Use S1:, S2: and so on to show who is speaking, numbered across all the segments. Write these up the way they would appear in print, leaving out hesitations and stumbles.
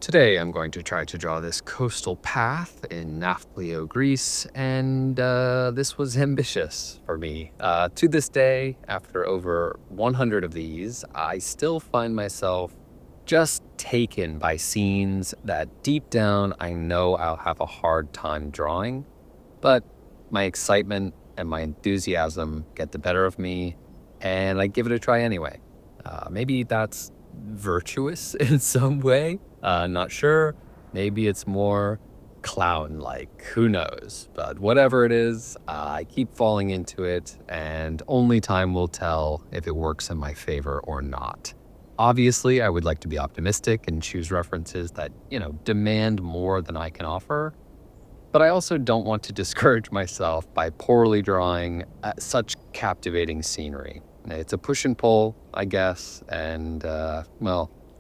S1: Today I'm going to try to draw this coastal path in Nafplio, Greece, and this was ambitious for me. To this day, after over 100 of these, I still find myself just taken by scenes that deep down I know I'll have a hard time drawing, but my excitement and my enthusiasm get the better of me, and I give it a try anyway. Maybe that's virtuous in some way. Not sure. Maybe it's more clown-like. Who knows? But whatever it is, I keep falling into it, and only time will tell if it works in my favor or not. Obviously, I would like to be optimistic and choose references that, demand more than I can offer. But I also don't want to discourage myself by poorly drawing such captivating scenery. It's a push and pull, I guess, and,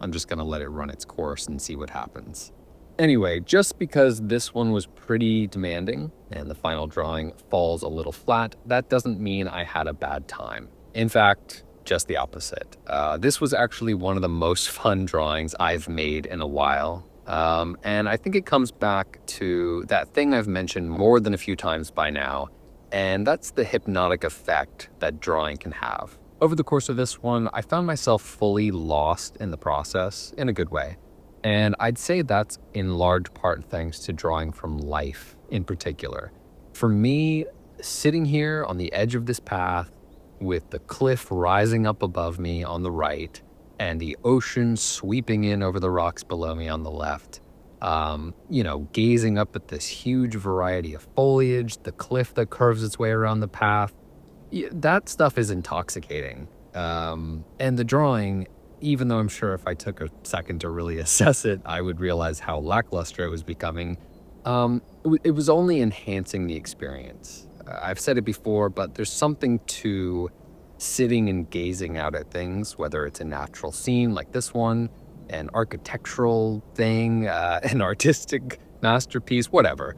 S1: I'm just gonna let it run its course and see what happens. Anyway, just because this one was pretty demanding and the final drawing falls a little flat, that doesn't mean I had a bad time. In fact, just the opposite. This was actually one of the most fun drawings I've made in a while. And I think it comes back to that thing I've mentioned more than a few times by now, and that's the hypnotic effect that drawing can have. Over the course of this one, I found myself fully lost in the process in a good way. And I'd say that's in large part thanks to drawing from life in particular. For me, sitting here on the edge of this path with the cliff rising up above me on the right and the ocean sweeping in over the rocks below me on the left, gazing up at this huge variety of foliage, the cliff that curves its way around the path, that stuff is intoxicating. And the drawing, even though I'm sure if I took a second to really assess it, I would realize how lackluster it was becoming, it was only enhancing the experience. I've said it before, but there's something to sitting and gazing out at things, whether it's a natural scene like this one, an architectural thing, an artistic masterpiece, whatever.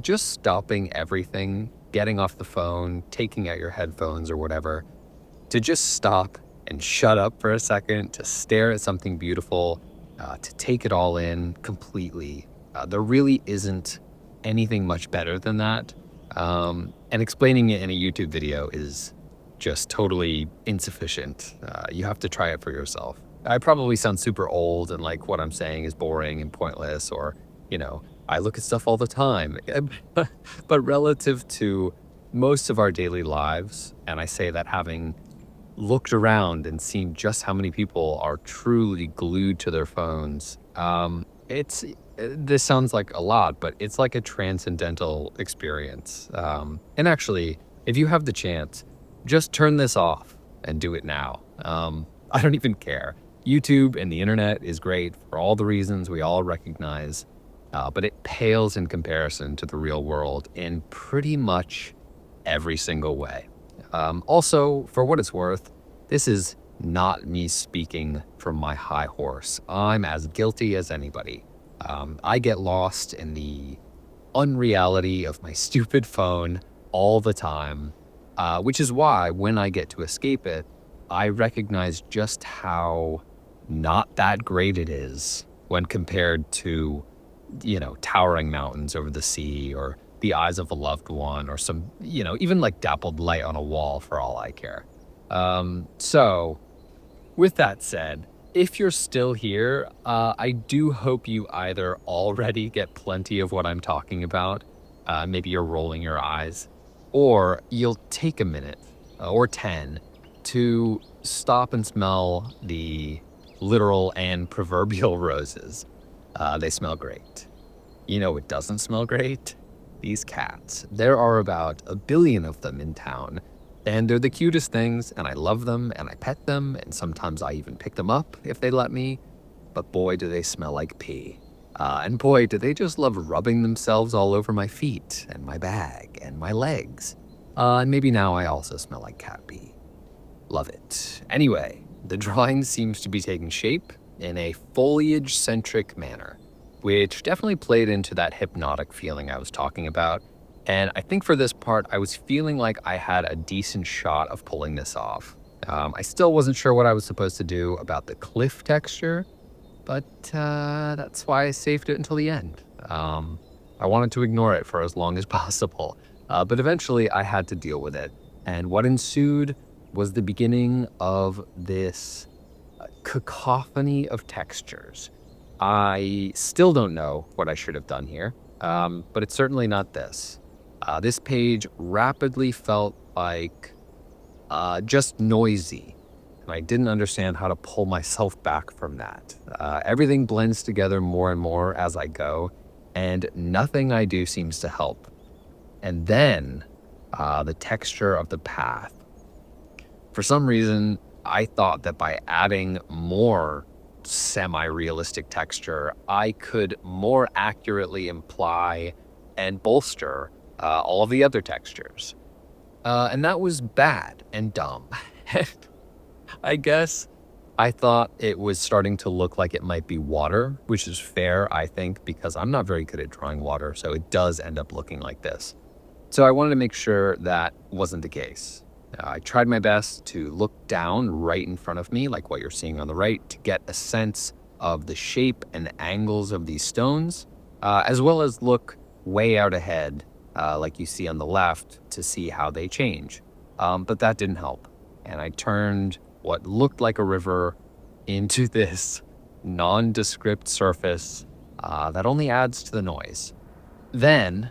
S1: Just stopping everything, getting off the phone, taking out your headphones or whatever, to just stop and shut up for a second, to stare at something beautiful, to take it all in completely. There really isn't anything much better than that. And explaining it in a YouTube video is just totally insufficient. You have to try it for yourself. I probably sound super old and like what I'm saying is boring and pointless, or, I look at stuff all the time. But relative to most of our daily lives, and I say that having looked around and seen just how many people are truly glued to their phones, this sounds like a lot, but it's like a transcendental experience. And actually, if you have the chance, just turn this off and do it now. I don't even care. YouTube and the internet is great for all the reasons we all recognize, but it pales in comparison to the real world in pretty much every single way. Also, for what it's worth, this is not me speaking from my high horse. I'm as guilty as anybody. I get lost in the unreality of my stupid phone all the time, which is why when I get to escape it, I recognize just how not that great it is when compared to, towering mountains over the sea, or the eyes of a loved one, or some, even like dappled light on a wall for all I care. So with that said, if you're still here, I do hope you either already get plenty of what I'm talking about, maybe you're rolling your eyes, or you'll take a minute or 10 to stop and smell the literal and proverbial roses. They smell great. It doesn't smell great? These cats. There are about 1 billion of them in town, and they're the cutest things, and I love them, and I pet them, and sometimes I even pick them up if they let me, but boy, do they smell like pee. And boy, do they just love rubbing themselves all over my feet, and my bag, and my legs. And maybe now I also smell like cat pee. Love it. Anyway, the drawing seems to be taking shape in a foliage-centric manner, which definitely played into that hypnotic feeling I was talking about. And I think for this part, I was feeling like I had a decent shot of pulling this off. I still wasn't sure what I was supposed to do about the cliff texture, but that's why I saved it until the end. I wanted to ignore it for as long as possible, but eventually I had to deal with it. And what ensued was the beginning of this cacophony of textures. I still don't know what I should have done here, but it's certainly not this. This page rapidly felt like just noisy, and I didn't understand how to pull myself back from that. Everything blends together more and more as I go, and nothing I do seems to help. And then the texture of the path. For some reason, I thought that by adding more semi-realistic texture, I could more accurately imply and bolster all of the other textures. And that was bad and dumb. I guess I thought it was starting to look like it might be water, which is fair, I think, because I'm not very good at drawing water, so it does end up looking like this. So I wanted to make sure that wasn't the case. I tried my best to look down right in front of me, like what you're seeing on the right, to get a sense of the shape and angles of these stones, as well as look way out ahead, like you see on the left, to see how they change. But that didn't help. And I turned what looked like a river into this nondescript surface that only adds to the noise. Then,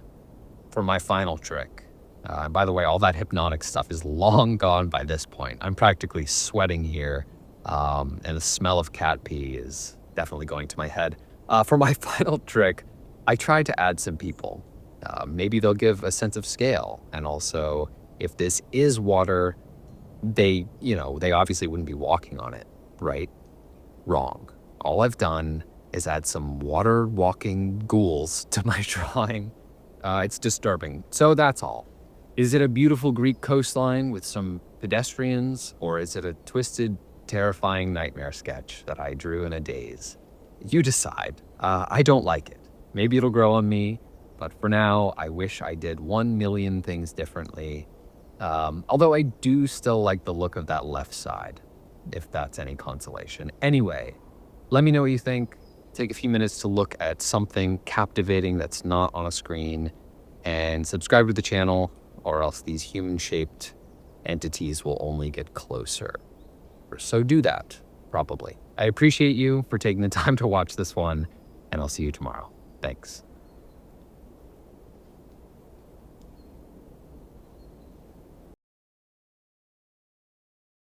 S1: for my final trick, by the way, all that hypnotic stuff is long gone by this point. I'm practically sweating here, and the smell of cat pee is definitely going to my head. For my final trick, I tried to add some people. Maybe they'll give a sense of scale, and also, if this is water, they obviously wouldn't be walking on it, right? Wrong. All I've done is add some water-walking ghouls to my drawing. It's disturbing. So that's all. Is it a beautiful Greek coastline with some pedestrians, or is it a twisted, terrifying nightmare sketch that I drew in a daze? You decide. I don't like it. Maybe it'll grow on me, but for now, I wish I did 1,000,000 things differently. Although I do still like the look of that left side, if that's any consolation. Anyway, let me know what you think. Take a few minutes to look at something captivating that's not on a screen, and subscribe to the channel, or else these human-shaped entities will only get closer. So do that, probably. I appreciate you for taking the time to watch this one, and I'll see you tomorrow. Thanks.